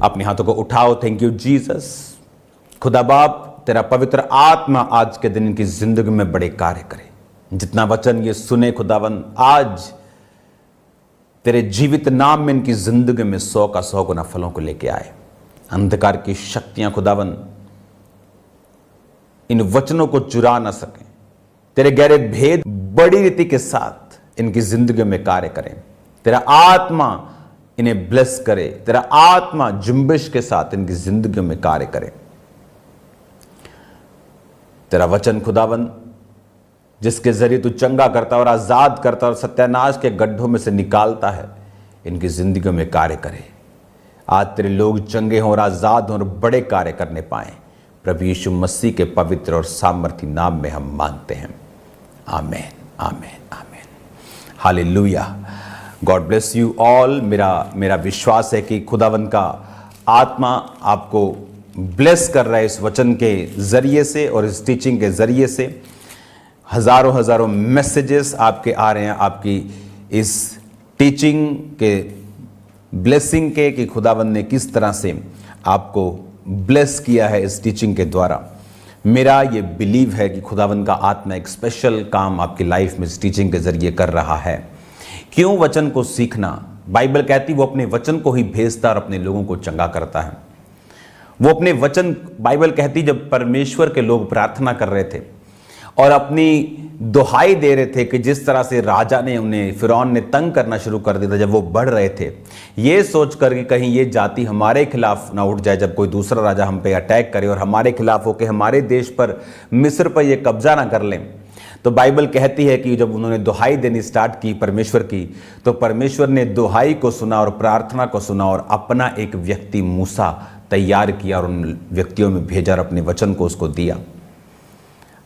अपने हाथों को उठाओ। Thank you Jesus. खुदा बाप, तेरा पवित्र आत्मा आज के दिन इनकी जिंदगी में बड़े कार्य करे। जितना वचन ये सुने खुदावन, आज तेरे जीवित नाम में इनकी जिंदगी में 100 का 100 गुना फलों को लेके आए। अंधकार की शक्तियां खुदावन इन वचनों को चुरा ना सकें। तेरे गहरे भेद बड़ी रीति के साथ इनकी जिंदगी में कार्य करें। तेरा आत्मा इन्हें ब्लेस करे। तेरा आत्मा जुम्बिश के साथ इनकी जिंदगी में कार्य करे। तेरा वचन खुदावन जिसके जरिए तू चंगा करता और आजाद करता और सत्यानाश के गड्ढों में से निकालता है, इनकी जिंदगी में कार्य करे। आज तेरे लोग चंगे हों और आजाद हों और बड़े कार्य करने पाएं। प्रभु यीशु मसीह के पवित्र और सामर्थी नाम में हम मांगते हैं। Amen, amen, amen. Hallelujah. God bless you all. मेरा विश्वास है कि खुदावन का आत्मा आपको ब्लेस कर रहा है इस वचन के जरिए से और इस टीचिंग के जरिए से। हजारों हजारों मैसेजेस आपके आ रहे हैं आपकी इस टीचिंग के ब्लेसिंग के, कि खुदावन ने किस तरह से आपको ब्लेस किया है इस टीचिंग के द्वारा। मेरा ये बिलीव है कि खुदावन का आत्मा एक स्पेशल काम आपकी लाइफ में इस टीचिंग के जरिए कर रहा है। क्यों? वचन को सीखना। बाइबल कहती वो अपने वचन को ही भेजता और अपने लोगों को चंगा करता है। वो अपने वचन, बाइबल कहती जब परमेश्वर के लोग प्रार्थना कर रहे थे और अपनी दुहाई दे रहे थे कि जिस तरह से राजा ने उन्हें, फिरौन ने तंग करना शुरू कर दिया था जब वो बढ़ रहे थे, ये सोचकर कि कहीं ये जाति हमारे खिलाफ ना उठ जाए जब कोई दूसरा राजा हम पे अटैक करे और हमारे खिलाफ होकर हमारे देश पर, मिस्र पर ये कब्जा ना कर लें। तो बाइबल कहती है कि जब उन्होंने दुहाई देनी स्टार्ट की परमेश्वर की, तो परमेश्वर ने दुहाई को सुना और प्रार्थना को सुना और अपना एक व्यक्ति मूसा तैयार किया और उन व्यक्तियों में भेजा और अपने वचन को उसको दिया।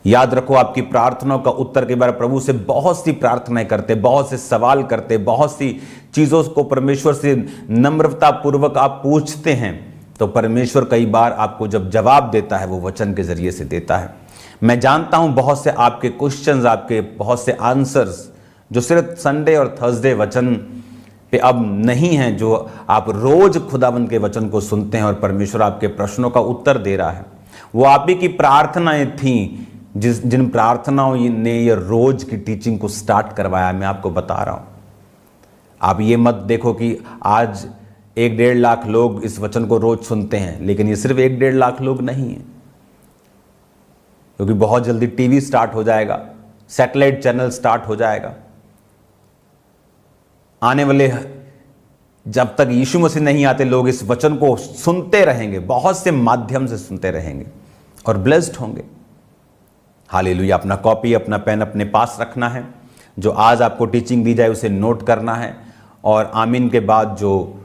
याद रखो, आपकी प्रार्थनाओं का उत्तर के बारे में प्रभु से बहुत सी प्रार्थनाएं करते, बहुत से सवाल करते, बहुत सी चीज़ों को परमेश्वर से नम्रता पूर्वक आप पूछते हैं, तो परमेश्वर कई बार आपको जब जवाब देता है वो वचन के जरिए से देता है। मैं जानता हूं बहुत से आपके क्वेश्चंस, आपके बहुत से आंसर्स जो सिर्फ संडे और थर्सडे वचन पे अब नहीं हैं, जो आप रोज खुदावंद के वचन को सुनते हैं और परमेश्वर आपके प्रश्नों का उत्तर दे रहा है। वो आप ही की प्रार्थनाएं थीं जिन प्रार्थनाओं ने ये रोज की टीचिंग को स्टार्ट करवाया। मैं आपको बता रहा हूं, आप ये मत देखो कि आज 1-1.5 लाख लोग इस वचन को रोज सुनते हैं, लेकिन ये सिर्फ 1-1.5 लाख लोग नहीं हैं, क्योंकि बहुत जल्दी टीवी स्टार्ट हो जाएगा, सैटेलाइट चैनल स्टार्ट हो जाएगा। आने वाले जब तक यीशु मसीह नहीं आते, लोग इस वचन को सुनते रहेंगे, बहुत से माध्यम से सुनते रहेंगे और ब्लेस्ड होंगे। हालेलुया। अपना कॉपी, अपना पेन अपने पास रखना है। जो आज आपको टीचिंग दी जाए उसे नोट करना है, और आमीन के बाद जो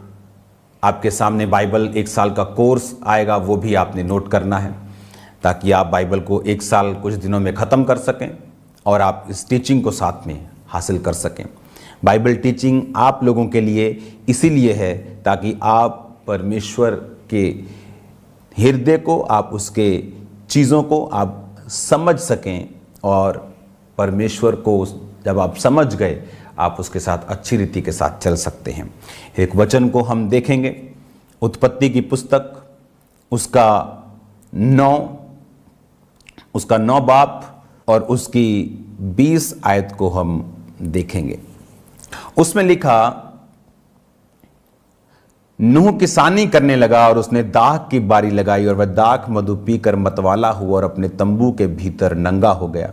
आपके सामने बाइबल 1 साल का कोर्स आएगा वो भी आपने नोट करना है, ताकि आप बाइबल को 1 साल कुछ दिनों में ख़त्म कर सकें और आप इस टीचिंग को साथ में हासिल कर सकें। बाइबल टीचिंग आप लोगों के लिए इसीलिए है ताकि आप परमेश्वर के हृदय को, आप उसके चीज़ों को आप समझ सकें, और परमेश्वर को जब आप समझ गए आप उसके साथ अच्छी रीति के साथ चल सकते हैं। एक वचन को हम देखेंगे, उत्पत्ति की पुस्तक, उसका 9 बाब और उसकी 20 आयत को हम देखेंगे। उसमें लिखा, नूह किसानी करने लगा और उसने दाख की बारी लगाई, और वह दाख मधु पीकर मतवाला हुआ और अपने तंबू के भीतर नंगा हो गया।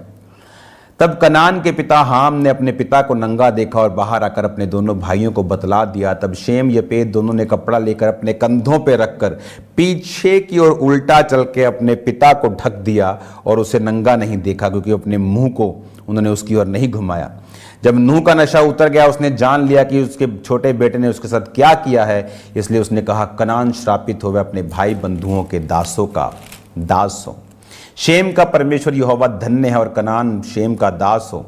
तब कनान के पिता हाम ने अपने पिता को नंगा देखा और बाहर आकर अपने दोनों भाइयों को बतला दिया। तब शेम यपेत दोनों ने कपड़ा लेकर अपने कंधों पर रखकर पीछे की ओर उल्टा चल के अपने पिता को ढक दिया और उसे नंगा नहीं देखा, क्योंकि अपने मुंह को उन्होंने उसकी ओर नहीं घुमाया। जब नूह का नशा उतर गया, उसने जान लिया कि उसके छोटे बेटे ने उसके साथ क्या किया है, इसलिए उसने कहा, कनान श्रापित हो, वह अपने भाई बंधुओं के दासों का दास हो। शेम का परमेश्वर यहोवा धन्य है और कनान शेम का दास हो।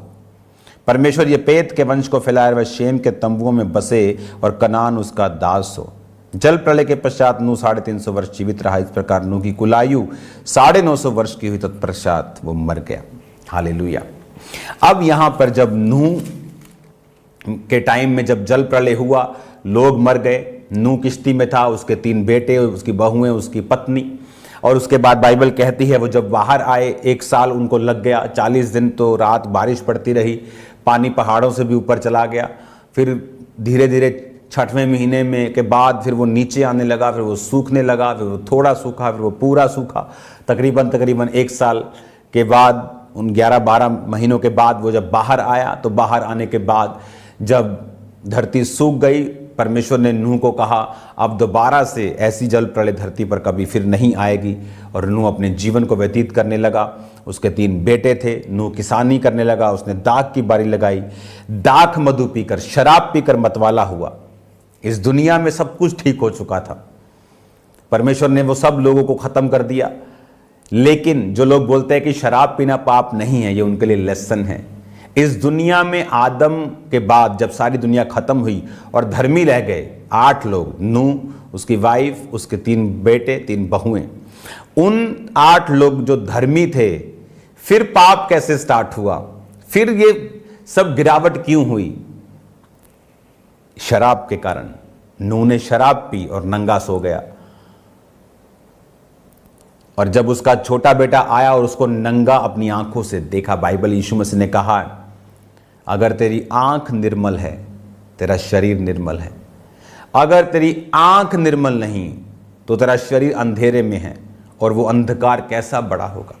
परमेश्वर यपेत के वंश को फैलाए, वह शेम के तंबुओं में बसे और कनान उसका दास हो। जल प्रलय के पश्चात नूह 350 वर्ष जीवित रहा। इस प्रकार नूह की कुल आयु 950 वर्ष की हुई, तत्पश्चात वो मर गया। हालेलुया। अब यहां पर जब नूह के टाइम में जब जल प्रलय हुआ, लोग मर गए, नूह किश्ती में था, उसके 3 बेटे, उसकी बहुएं, उसकी पत्नी। और उसके बाद बाइबल कहती है वो जब बाहर आए 1 साल उनको लग गया, 40 दिन तो रात बारिश पड़ती रही, पानी पहाड़ों से भी ऊपर चला गया। फिर धीरे धीरे 6वें महीने में के बाद फिर वो नीचे आने लगा, फिर वो सूखने लगा, फिर वो थोड़ा सूखा, फिर वो पूरा सूखा। तकरीबन 1 साल के बाद, उन 11-12 महीनों के बाद वो जब बाहर आया, तो बाहर आने के बाद जब धरती सूख गई, परमेश्वर ने नूह को कहा अब दोबारा से ऐसी जल प्रलय धरती पर कभी फिर नहीं आएगी। और नूह अपने जीवन को व्यतीत करने लगा। उसके 3 बेटे थे। नूह किसानी करने लगा, उसने दाख की बारी लगाई, दाख मधु पीकर, शराब पीकर मतवाला हुआ। इस दुनिया में सब कुछ ठीक हो चुका था, परमेश्वर ने वो सब लोगों को खत्म कर दिया। लेकिन जो लोग बोलते हैं कि शराब पीना पाप नहीं है, ये उनके लिए लेसन है। इस दुनिया में आदम के बाद जब सारी दुनिया खत्म हुई और धर्मी रह गए 8 लोग, नूह, उसकी वाइफ, उसके 3 बेटे, 3 बहुएं, उन 8 लोग जो धर्मी थे, फिर पाप कैसे स्टार्ट हुआ, फिर ये सब गिरावट क्यों हुई? शराब के कारण। नूह ने शराब पी और नंगा सो गया। और जब उसका छोटा बेटा आया और उसको नंगा अपनी आंखों से देखा, बाइबल यीशु मसीह ने कहा अगर तेरी आंख निर्मल है, तेरा शरीर निर्मल है। अगर तेरी आंख निर्मल नहीं तो तेरा शरीर अंधेरे में है, और वो अंधकार कैसा बड़ा होगा।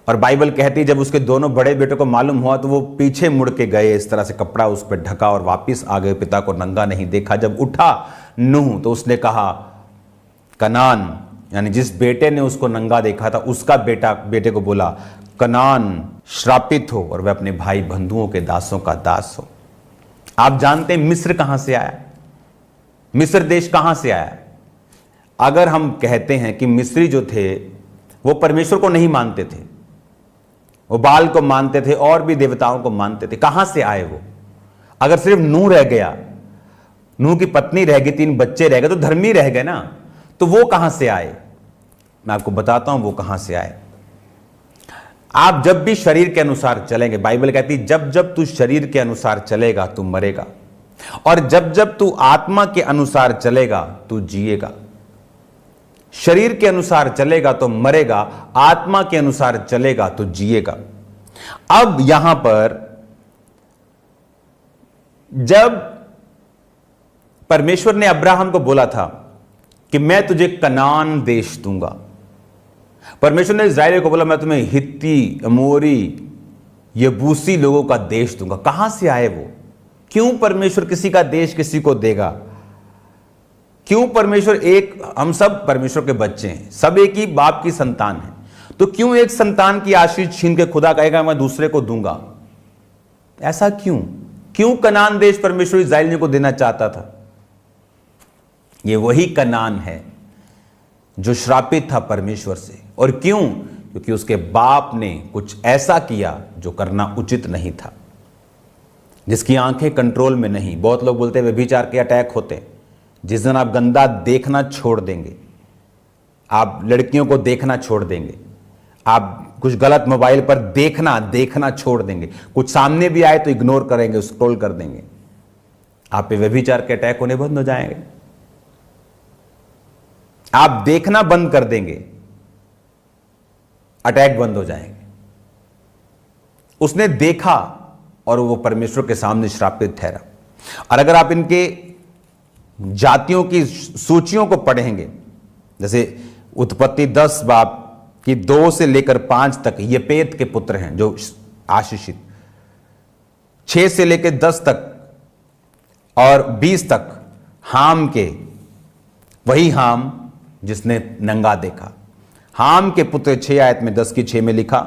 और बाइबल कहती है जब उसके दोनों बड़े बेटों को मालूम हुआ तो वो पीछे मुड़ के गए, इस तरह से कपड़ा उस पर ढका और वापस आ गए, पिता को नंगा नहीं देखा। जब उठा नूह तो उसने कहा कनान, यानी जिस बेटे ने उसको नंगा देखा था उसका बेटे को बोला कनान श्रापित हो और वह अपने भाई बंधुओं के दासों का दास हो। आप जानते हैं मिस्र कहां से आया? मिस्र देश कहां से आया? अगर हम कहते हैं कि मिस्री जो थे वो परमेश्वर को नहीं मानते थे, वो बाल को मानते थे और भी देवताओं को मानते थे, कहां से आए वो? अगर सिर्फ नूह रह गया, नूह की पत्नी रह गई, 3 बच्चे रह गए, तो धर्मी रह गए ना, तो वो कहां से आए? मैं आपको बताता हूं वो कहां से आए। आप जब भी शरीर के अनुसार चलेंगे, बाइबल कहती है जब जब तू शरीर के अनुसार चलेगा तू मरेगा, और जब जब तू आत्मा के अनुसार चलेगा तू जिएगा। शरीर के अनुसार चलेगा तो मरेगा, आत्मा के अनुसार चलेगा तो जिएगा। अब यहां पर जब परमेश्वर ने अब्राहम को बोला था कि मैं तुझे कनान देश दूंगा, परमेश्वर ने इस्राएलियों को बोला मैं तुम्हें हित्ती, अमोरी, यबूसी लोगों का देश दूंगा। कहां से आए वो? क्यों परमेश्वर किसी का देश किसी को देगा? क्यों परमेश्वर हम सब परमेश्वर के बच्चे हैं, सब एक ही बाप की संतान है, तो क्यों एक संतान की आशीष छीन के खुदा कहेगा मैं दूसरे को दूंगा? ऐसा क्यों? क्यों कनान देश परमेश्वर इस्राएलियों को देना चाहता था? ये वही कनान है जो श्रापित था परमेश्वर से। और क्यों? क्योंकि उसके बाप ने कुछ ऐसा किया जो करना उचित नहीं था, जिसकी आंखें कंट्रोल में नहीं। बहुत लोग बोलते हैं व्यभिचार के अटैक होते हैं। जिस दिन आप गंदा देखना छोड़ देंगे, आप लड़कियों को देखना छोड़ देंगे, आप कुछ गलत मोबाइल पर देखना छोड़ देंगे, कुछ सामने भी आए तो इग्नोर करेंगे, स्क्रॉल कर देंगे, आप पे व्यभिचार के अटैक होने बंद हो जाएंगे। आप देखना बंद कर देंगे, अटैक बंद हो जाएंगे। उसने देखा और वो परमेश्वर के सामने श्रापित ठहरा। और अगर आप इनके जातियों की सूचियों को पढ़ेंगे, जैसे उत्पत्ति 10 बाब की 2 से लेकर 5 तक येपेत के पुत्र हैं जो आशीषित, 6 से लेकर 10 तक और 20 तक हाम के, वही हाम जिसने नंगा देखा। हाम के पुत्र 6 आयत में 10 की 6 में लिखा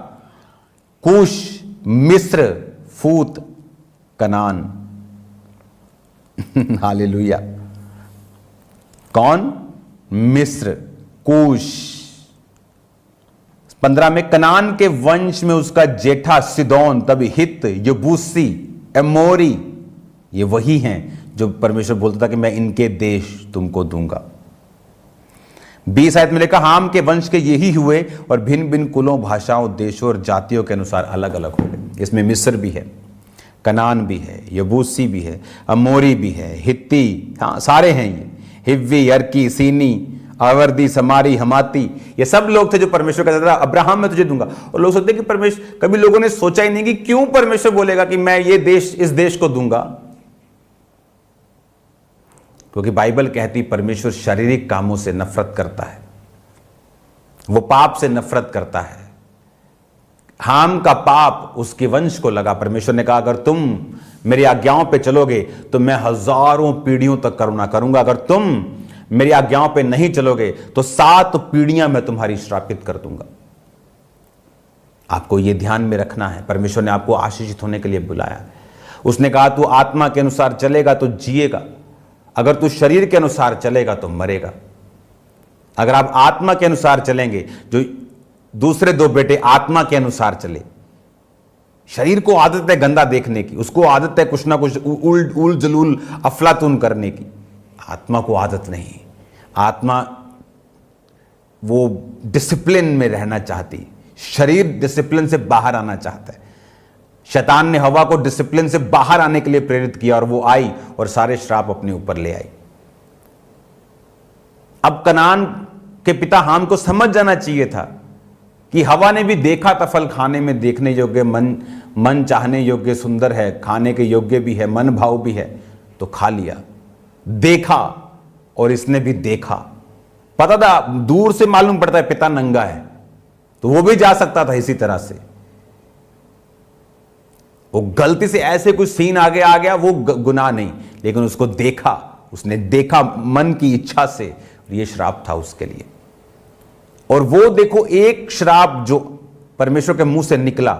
कूश, मिस्र, फूत, कनान। हालेलुया। कौन? मिस्र, कूश। 15 में कनान के वंश में उसका जेठा सिदोन, तब हित, यबूसी, एमोरी, ये वही हैं जो परमेश्वर बोलता था कि मैं इनके देश तुमको दूंगा। 20 आयत में लिखा हाम के वंश के यही हुए और भिन्न भिन्न कुलों, भाषाओं, देशों और जातियों के अनुसार अलग अलग हो गए। इसमें मिस्र भी है। कनान भी है, यबूसी भी है, अमोरी भी है, हित्ती, हाँ सारे हैं ये, हिव्वी, अर्की, सीनी, आवर्दी, समारी, हमाती, ये सब लोग थे जो परमेश्वर कहता था अब्राहम मैं तुझे दूंगा। और लोग सोचते कि परमेश्वर, कभी लोगों ने सोचा ही नहीं कि क्यों परमेश्वर बोलेगा कि मैं ये देश, इस देश को दूंगा। क्योंकि बाइबल कहती परमेश्वर शारीरिक कामों से नफरत करता है, वो पाप से नफरत करता है। हाम का पाप उसके वंश को लगा। परमेश्वर ने कहा अगर तुम मेरी आज्ञाओं पे चलोगे तो मैं हजारों पीढ़ियों तक करुणा करूंगा, अगर तुम मेरी आज्ञाओं पे नहीं चलोगे तो 7 पीढ़ियां मैं तुम्हारी श्रापित कर दूंगा। आपको यह ध्यान में रखना है। परमेश्वर ने आपको आशीषित होने के लिए बुलाया। उसने कहा तू आत्मा के अनुसार चलेगा तो जिएगा, अगर तू शरीर के अनुसार चलेगा तो मरेगा। अगर आप आत्मा के अनुसार चलेंगे, जो दूसरे 2 बेटे आत्मा के अनुसार चले, शरीर को आदत है गंदा देखने की, उसको आदत है कुछ ना कुछ उल जलूल अफलातून करने की, आत्मा को आदत नहीं। आत्मा वो डिसिप्लिन में रहना चाहती, शरीर डिसिप्लिन से बाहर आना चाहता है। शैतान ने हवा को डिसिप्लिन से बाहर आने के लिए प्रेरित किया और वो आई और सारे श्राप अपने ऊपर ले आई। अब कनान के पिता हाम को समझ जाना चाहिए था कि हवा ने भी देखा था फल खाने में देखने योग्य, मन चाहने योग्य, सुंदर है, खाने के योग्य भी है, मन भाव भी है, तो खा लिया। देखा और इसने भी देखा, पता था, दूर से मालूम पड़ता है पिता नंगा है, तो वो भी जा सकता था इसी तरह से। वो गलती से ऐसे कुछ सीन आगे आ गया, वो गुनाह नहीं, लेकिन उसको देखा, उसने देखा मन की इच्छा से, ये श्राप था उसके लिए। और वो देखो एक श्राप जो परमेश्वर के मुंह से निकला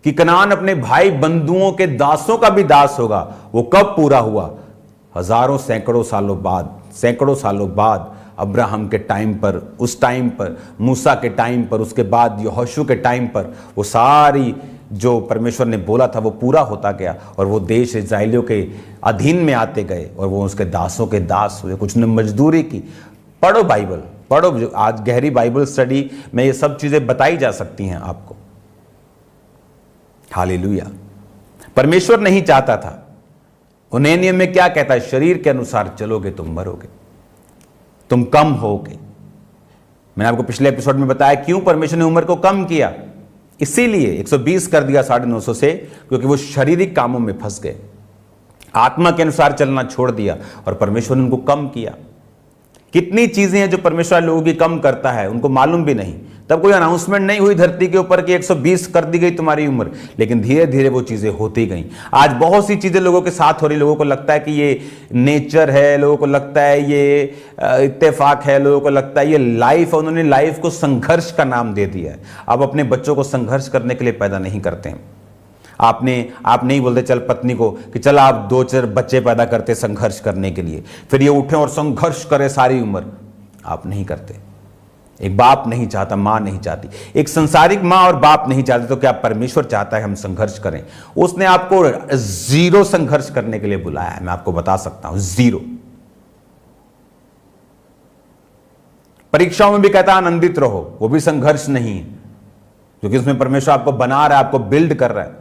कि कनान अपने भाई बंधुओं के दासों का भी दास होगा, वो कब पूरा हुआ? हजारों सैकड़ों सालों बाद अब्राहम के टाइम पर, उस टाइम पर मूसा के टाइम पर, उसके बाद यहोशू के टाइम पर वो सारी जो परमेश्वर ने बोला था वो पूरा होता गया और वो देश इस्राएलियों के अधीन में आते गए और वो उसके दासों के दास हुए। कुछ ने मजदूरी की। पढ़ो बाइबल, पढ़ो, जो आज गहरी बाइबल स्टडी में ये सब चीजें बताई जा सकती हैं आपको। हालेलुया। परमेश्वर नहीं चाहता था। वो नए नियम में क्या कहता है? शरीर के अनुसार चलोगे तुम मरोगे, तुम कम होगे। मैंने आपको पिछले एपिसोड में बताया क्यों परमेश्वर ने उम्र को कम किया। इसीलिए 120 कर दिया 950 से, क्योंकि वो शारीरिक कामों में फंस गए, आत्मा के अनुसार चलना छोड़ दिया और परमेश्वर ने उनको कम किया। कितनी चीजें हैं जो परमेश्वर लोगों की कम करता है, उनको मालूम भी नहीं। तब कोई अनाउंसमेंट नहीं हुई धरती के ऊपर कि 120 कर दी गई तुम्हारी उम्र, लेकिन धीरे धीरे वो चीजें होती गई। आज बहुत सी चीजें लोगों के साथ हो रही। लोगों को लगता है कि ये नेचर है, लोगों को लगता है ये इत्तेफाक है, लोगों को लगता है ये लाइफ है। उन्होंने लाइफ को संघर्ष का नाम दे दिया है। अब अपने बच्चों को संघर्ष करने के लिए पैदा नहीं करते हैं। आप नहीं बोलते चल पत्नी को कि चल आप 2-4 बच्चे पैदा करते संघर्ष करने के लिए, फिर ये उठे और संघर्ष करे सारी उम्र। आप नहीं करते। एक बाप नहीं चाहता, मां नहीं चाहती, एक संसारिक मां और बाप नहीं चाहते, तो क्या परमेश्वर चाहता है हम संघर्ष करें? उसने आपको 0 संघर्ष करने के लिए बुलाया है। मैं आपको बता सकता हूं 0। परीक्षाओं में भी कहता है आनंदित रहो, वो भी संघर्ष नहीं है, क्योंकि उसमें परमेश्वर आपको बना रहा है, आपको बिल्ड कर रहा है।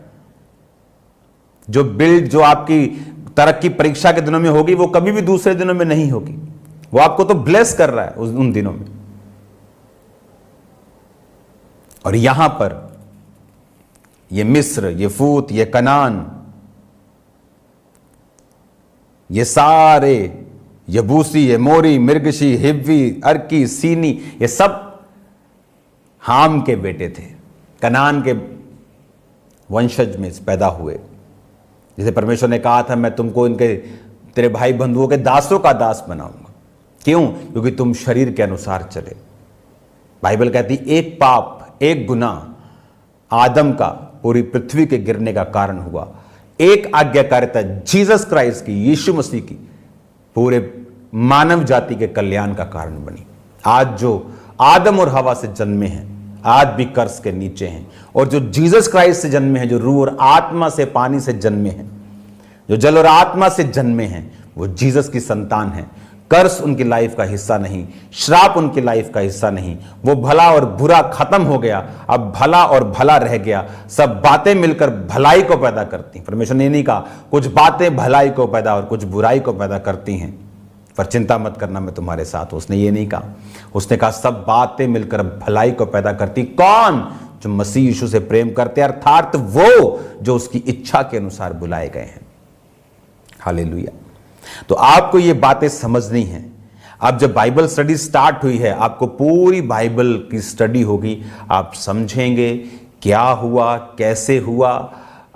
जो आपकी तरक्की परीक्षा के दिनों में होगी वो कभी भी दूसरे दिनों में नहीं होगी। वो आपको तो ब्लेस कर रहा है उन दिनों में। और यहां पर ये मिस्र, ये फूत, ये कनान, ये सारे यबूसी, ये मोरी, मिर्गशी, हिब्वी, अर्की, सीनी, ये सब हाम के बेटे थे, कनान के वंशज में पैदा हुए। जैसे परमेश्वर ने कहा था मैं तुमको तेरे भाई बंधुओं के दासों का दास बनाऊंगा। क्यों? क्योंकि तुम शरीर के अनुसार चले। बाइबल कहती एक पाप, एक गुनाह आदम का पूरी पृथ्वी के गिरने का कारण हुआ। एक आज्ञाकारिता जीसस क्राइस्ट की, यीशु मसीह की, पूरे मानव जाति के कल्याण का कारण बनी। आज जो आदम और हवा से जन्मे हैं आज भी कर्स के नीचे हैं, और जो जीसस क्राइस्ट से जन्मे हैं, जो रूह और आत्मा से, पानी से जन्मे हैं, जो जल और आत्मा से जन्मे हैं, वो जीसस की संतान हैं। कर्स उनकी लाइफ का हिस्सा नहीं, श्राप उनकी लाइफ का हिस्सा नहीं। वो भला और बुरा खत्म हो गया, अब भला और भला रह गया। सब बातें मिलकर भलाई को पैदा करती। परमेश्वर ने नहीं कहा कुछ बातें भलाई को पैदा और कुछ बुराई को पैदा करती हैं, पर चिंता मत करना, मैं तुम्हारे साथ हूं। उसने ये नहीं कहा। उसने कहा सब बातें मिलकर भलाई को पैदा करती। कौन? जो मसीह यीशु से प्रेम करते हैं, अर्थात वो जो उसकी इच्छा के अनुसार बुलाए गए हैं। हालेलुया। तो आपको ये बातें समझनी है। अब जब बाइबल स्टडी स्टार्ट हुई है, आपको पूरी बाइबल की स्टडी होगी। आप समझेंगे क्या हुआ, कैसे हुआ।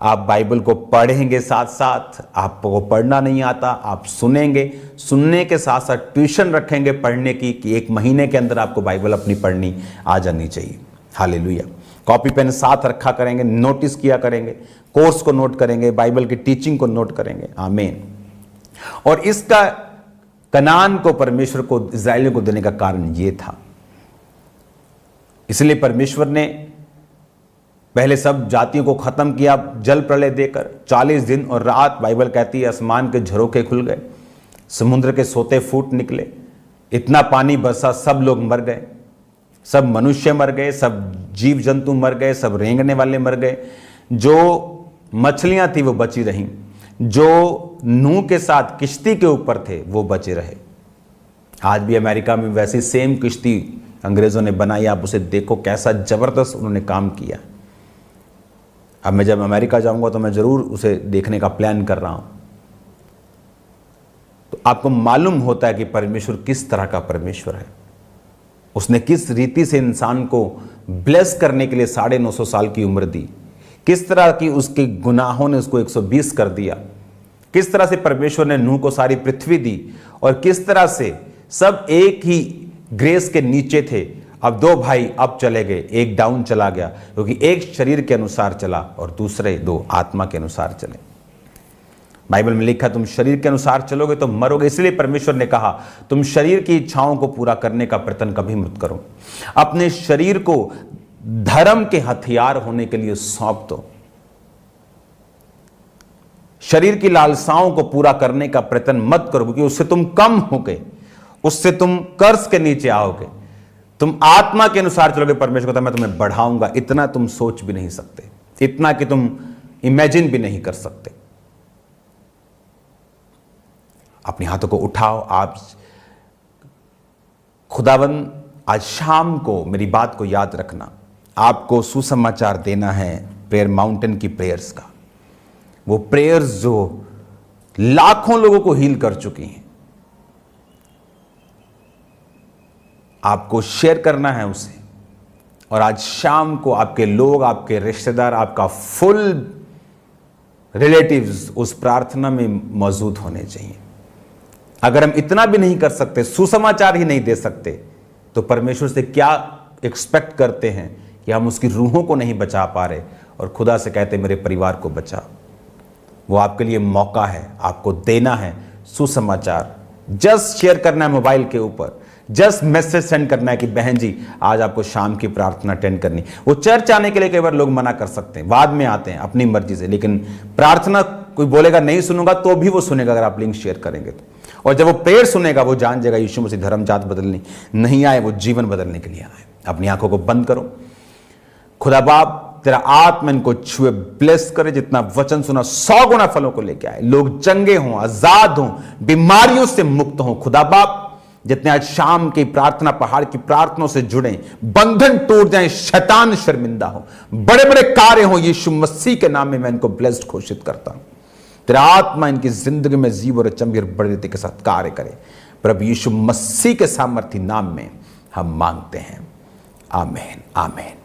आप बाइबल को पढ़ेंगे, साथ साथ आपको पढ़ना नहीं आता, आप सुनेंगे, सुनने के साथ साथ ट्यूशन रखेंगे पढ़ने की, कि 1 महीने के अंदर आपको बाइबल अपनी पढ़नी आ जानी चाहिए। हालेलुया। कॉपी पेन साथ रखा करेंगे, नोटिस किया करेंगे, कोर्स को नोट करेंगे, बाइबल की टीचिंग को नोट करेंगे। आमीन। और इसका कनान को परमेश्वर को इस्राएलियों को देने का कारण यह था। इसलिए परमेश्वर ने पहले सब जातियों को खत्म किया जल प्रलय देकर। 40 दिन और रात बाइबल कहती है आसमान के झरोखे खुल गए, समुद्र के सोते फूट निकले, इतना पानी बरसा, सब लोग मर गए, सब मनुष्य मर गए, सब जीव जंतु मर गए, सब रेंगने वाले मर गए। जो मछलियां थी वो बची रहीं, जो नूह के साथ किश्ती के ऊपर थे वो बचे रहे। आज भी अमेरिका में वैसी सेम किश्ती अंग्रेजों ने बनाई। आप उसे देखो, कैसा जबरदस्त उन्होंने काम किया। अब मैं जब अमेरिका जाऊंगा तो मैं जरूर उसे देखने का प्लान कर रहा हूं। तो आपको मालूम होता है कि परमेश्वर किस तरह का परमेश्वर है। उसने किस रीति से इंसान को ब्लेस करने के लिए 950 साल की उम्र दी, किस तरह की उसके गुनाहों ने उसको 120 कर दिया, किस तरह से परमेश्वर ने नूह को सारी पृथ्वी दी, और किस तरह से सब एक ही ग्रेस के नीचे थे। अब 2 भाई अब चले गए, एक डाउन चला गया, क्योंकि एक शरीर के अनुसार चला और दूसरे 2 आत्मा के अनुसार चले। बाइबल में लिखा तुम शरीर के अनुसार चलोगे तो मरोगे। इसलिए परमेश्वर ने कहा तुम शरीर की इच्छाओं को पूरा करने का प्रयत्न कभी मत करो। अपने शरीर को धर्म के हथियार होने के लिए सौंप दो। शरीर की लालसाओं को पूरा करने का प्रयत्न मत करो, क्योंकि उससे तुम कम होगे, उससे तुम कर्ज के नीचे आओगे। तुम आत्मा के अनुसार चलोगे। परमेश्वर कहता है मैं तुम्हें बढ़ाऊंगा। इतना तुम सोच भी नहीं सकते, इतना कि तुम इमेजिन भी नहीं कर सकते। अपने हाथों को उठाओ। आप खुदावंद आज शाम को मेरी बात को याद रखना, आपको सुसमाचार देना है प्रेयर माउंटेन की प्रेयर्स का। वो प्रेयर्स जो लाखों लोगों को हील कर चुकी हैं, आपको शेयर करना है उसे। और आज शाम को आपके लोग, आपके रिश्तेदार, आपका फुल रिलेटिव्स उस प्रार्थना में मौजूद होने चाहिए। अगर हम इतना भी नहीं कर सकते, सुसमाचार ही नहीं दे सकते, तो परमेश्वर से क्या एक्सपेक्ट करते हैं कि हम उसकी रूहों को नहीं बचा पा रहे और खुदा से कहते मेरे परिवार को बचा। वो आपके लिए मौका है, आपको देना है सुसमाचार। जस्ट शेयर करना है मोबाइल के ऊपर, जस्ट मैसेज सेंड करना है कि बहन जी आज आपको शाम की प्रार्थना अटेंड करनी। वो चर्च आने के लिए कई बार लोग मना कर सकते हैं, बाद में आते हैं अपनी मर्जी से, लेकिन प्रार्थना कोई बोलेगा नहीं सुनूंगा तो भी वो सुनेगा अगर आप लिंक शेयर करेंगे तो। और जब वो प्रेयर सुनेगा वो जान जाएगा यीशु मसीह धर्म जात बदलने नहीं आए, वो जीवन बदलने के लिए आए। अपनी आंखों को बंद करो। खुदा बाप तेरा आत्मा इनको छुए, ब्लेस करे। जितना वचन सुना 100 गुना फलों को लेके आए। लोग चंगे हों, आजाद हों, बीमारियों से मुक्त हों। खुदा बाप जितने आज शाम की प्रार्थना पहाड़ की प्रार्थनाओं से जुड़े, बंधन टूट जाए, शैतान शर्मिंदा हो, बड़े बड़े कार्य हो, यीशु मसीह के नाम में मैं इनको ब्लेस्ड घोषित करता हूं। तेरा आत्मा इनकी जिंदगी में जीव और चंबी और बड़े रीति के साथ कार्य करे। प्रभु यीशु मसीह के सामर्थी नाम में हम मांगते हैं। आमीन, आमीन।